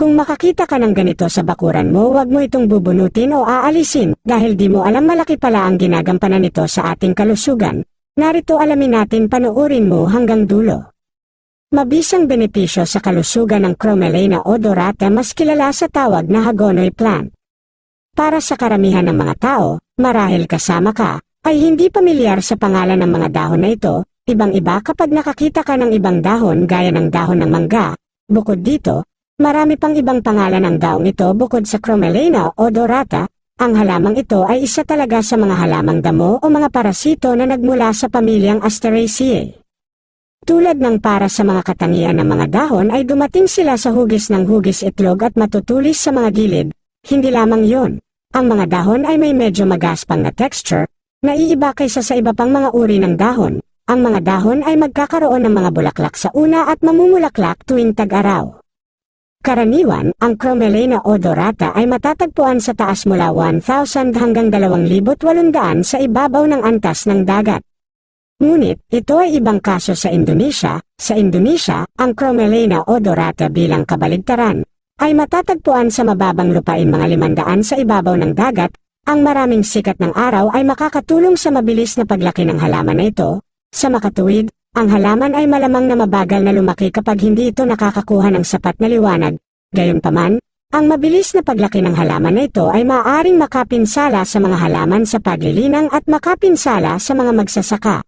Kung makakita ka ng ganito sa bakuran mo, huwag mo itong bubunutin o aalisin dahil di mo alam malaki pala ang ginagampanan nito sa ating kalusugan. Narito alamin natin, panoorin mo hanggang dulo. Mabisang benepisyo sa kalusugan ng Cromelena odorata, mas kilala sa tawag na Hagonoy plant. Para sa karamihan ng mga tao, marahil kasama ka, ay hindi pamilyar sa pangalan ng mga dahon na ito. Ibang-iba kapag nakakita ka ng ibang dahon gaya ng dahon ng mangga. Bukod dito, marami pang ibang pangalan ng daong ito bukod sa Cromelena odorata. Ang halamang ito ay isa talaga sa mga halamang damo o mga parasito na nagmula sa pamilyang Asteraceae. Tulad ng para sa mga katangian ng mga dahon ay dumating sila sa hugis ng hugis itlog at matutulis sa mga gilid. Hindi lamang yon, ang mga dahon ay may medyo magaspang na texture, naiiba kaysa sa iba pang mga uri ng dahon. Ang mga dahon ay magkakaroon ng mga bulaklak sa una at mamumulaklak tuwing tag-araw. Karaniwan, ang Cromelena odorata ay matatagpuan sa taas mula 1,000 hanggang 2,800 sa ibabaw ng antas ng dagat. Ngunit, ito ay ibang kaso sa Indonesia. Sa Indonesia, ang Cromelena odorata bilang kabaligtaran ay matatagpuan sa mababang lupain mga 500 sa ibabaw ng dagat. Ang maraming sikat ng araw ay makakatulong sa mabilis na paglaki ng halaman na ito. Sa makatuwid, ang halaman ay malamang na mabagal na lumaki kapag hindi ito nakakakuha ng sapat na liwanag. Gayunpaman, ang mabilis na paglaki ng halaman na ito ay maaaring makapinsala sa mga halaman sa paglilinang at makapinsala sa mga magsasaka.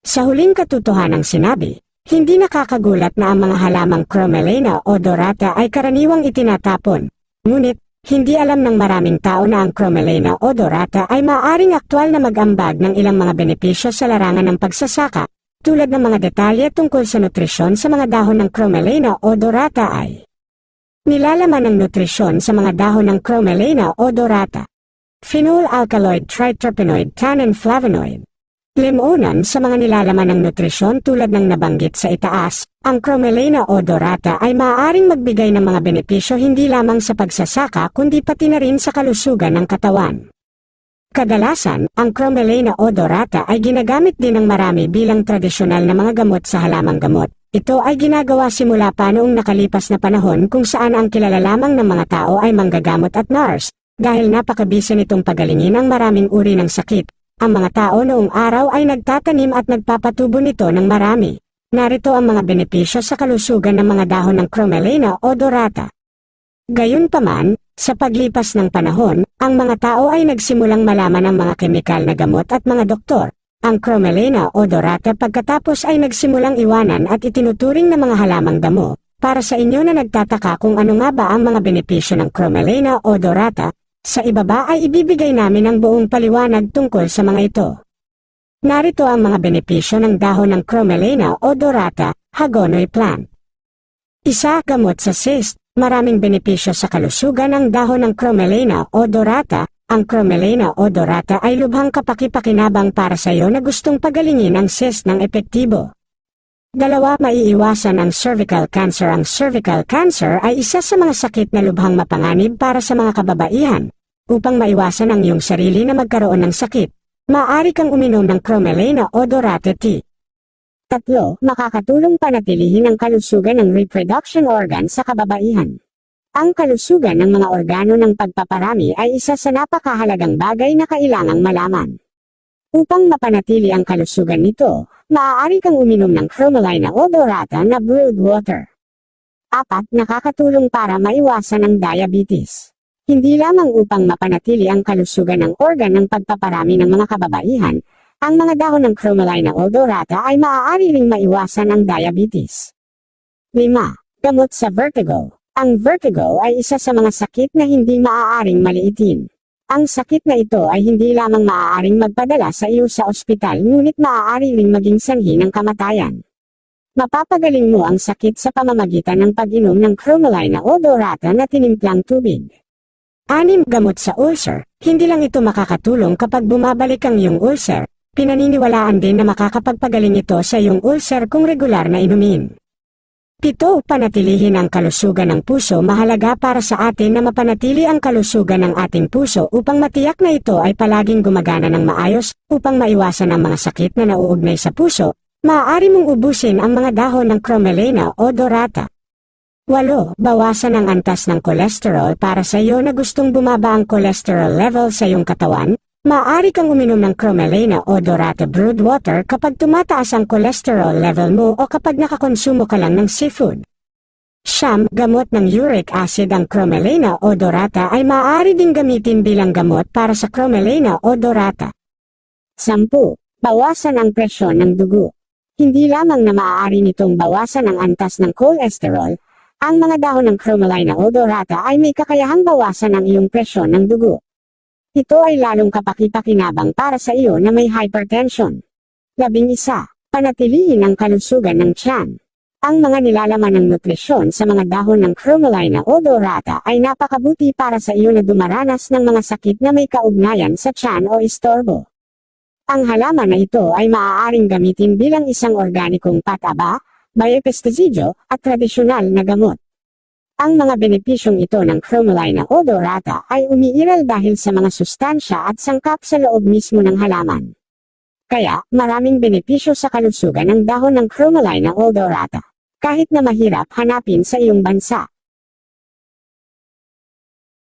Sa huling katotohanang sinabi, hindi nakakagulat na ang mga halamang Cromelena odorata ay karaniwang itinatapon. Ngunit, hindi alam ng maraming tao na ang Cromelena odorata ay maaaring aktwal na mag-ambag ng ilang mga benepisyo sa larangan ng pagsasaka. Tulad ng mga detalye tungkol sa nutrisyon sa mga dahon ng Cromelena odorata ay nilalaman ng nutrisyon sa mga dahon ng Cromelena odorata. Phenol alkaloid triterpenoid tannin flavonoid. Limunan sa mga nilalaman ng nutrisyon tulad ng nabanggit sa itaas, ang Cromelena odorata ay maaaring magbigay ng mga benepisyo hindi lamang sa pagsasaka kundi pati na rin sa kalusugan ng katawan. Kadalasan, ang Cromelena odorata ay ginagamit din ng marami bilang tradisyonal na mga gamot sa halamang gamot. Ito ay ginagawa simula pa noong nakalipas na panahon kung saan ang kilala lamang ng mga tao ay manggagamot at nurse. Dahil napakabisa nitong pagalingin ang maraming uri ng sakit, ang mga tao noong araw ay nagtatanim at nagpapatubo nito ng marami. Narito ang mga benepisyo sa kalusugan ng mga dahon ng Cromelena odorata. Gayunpaman, sa paglipas ng panahon, ang mga tao ay nagsimulang malaman ang mga kemikal na gamot at mga doktor. Ang Cromelena odorata pagkatapos ay nagsimulang iwanan at itinuturing na mga halamang damo. Para sa inyo na nagtataka kung ano nga ba ang mga benepisyo ng Cromelena odorata, sa ibaba ay ibibigay namin ang buong paliwanag tungkol sa mga ito. Narito ang mga benepisyo ng dahon ng Cromelena odorata, Hagonoy plant. Isa, gamot sa cyst. Maraming benepisyo sa kalusugan ng dahon ng Cromelena odorata. Ang Cromelena odorata ay lubhang kapaki-pakinabang para sa iyo na gustong pagalingin ang cyst ng epektibo. 2, maiiwasan ang cervical cancer. Ang cervical cancer ay isa sa mga sakit na lubhang mapanganib para sa mga kababaihan. Upang maiwasan ang iyong sarili na magkaroon ng sakit, maaari kang uminom ng Cromelena odorata tea. 3, makakatulong panatilihin ang kalusugan ng reproduction organ sa kababaihan. Ang kalusugan ng mga organo ng pagpaparami ay isa sa napakahalagang bagay na kailangang malaman. Upang mapanatili ang kalusugan nito, maaari kang uminom ng Cromelena odorata na brewed water. 4, nakakatulong para maiwasan ang diabetes. Hindi lamang upang mapanatili ang kalusugan ng organ ng pagpaparami ng mga kababaihan, ang mga dahon ng Cromelena odorata ay maaari ring maiwasan ang diabetes. 5, gamot sa vertigo. Ang vertigo ay isa sa mga sakit na hindi maaaring maliitin. Ang sakit na ito ay hindi lamang maaaring magpadala sa iyo sa ospital ngunit maaari ring maging sanhi ng kamatayan. Mapapagaling mo ang sakit sa pamamagitan ng pag-inom ng Cromelena odorata na tinimplang tubig. 6, gamot sa ulcer. Hindi lang ito makakatulong kapag bumabalik ang iyong ulcer. Pinaniniwalaan din na makakapagpagaling ito sa iyong ulcer kung regular na inumin. 7, panatilihin ang kalusugan ng puso. Mahalaga para sa atin na mapanatili ang kalusugan ng ating puso upang matiyak na ito ay palaging gumagana ng maayos. Upang maiwasan ang mga sakit na nauugnay sa puso, maaari mong ubusin ang mga dahon ng Cromelena odorata. 8. Bawasan ang antas ng kolesterol. Para sa iyo na gustong bumaba ang cholesterol level sa iyong katawan, maaari kang uminom ng Cromelena o Dorata brewed water kapag tumataas ang cholesterol level mo o kapag nakakonsumo ka lang ng seafood. 9. Gamot ng uric acid. Ang Cromelena o Dorata ay maaari ding gamitin bilang gamot para sa Cromelena o Dorata. 10. Bawasan ang presyon ng dugo. Hindi lamang na maaari nitong bawasan ang antas ng kolesterol, ang mga dahon ng Cromelena o Dorata ay may kakayahang bawasan ang iyong presyon ng dugo. Ito ay lalong kapaki-pakinabang para sa iyo na may hypertension. 11. Panatilihin ang kalusugan ng tiyan. Ang mga nilalaman ng nutrisyon sa mga dahon ng Cromelena o Dorata ay napakabuti para sa iyo na dumaranas ng mga sakit na may kaugnayan sa tiyan o istorbo. Ang halaman na ito ay maaaring gamitin bilang isang organikong pataba, biopesticide, at tradisyonal na gamot. Ang mga benepisyong ito ng Cromelena o Dorata ay umiiral dahil sa mga sustansya at sangkap sa loob mismo ng halaman. Kaya, maraming benepisyo sa kalusugan ng dahon ng Cromelena o Dorata. Kahit na mahirap hanapin sa iyong bansa.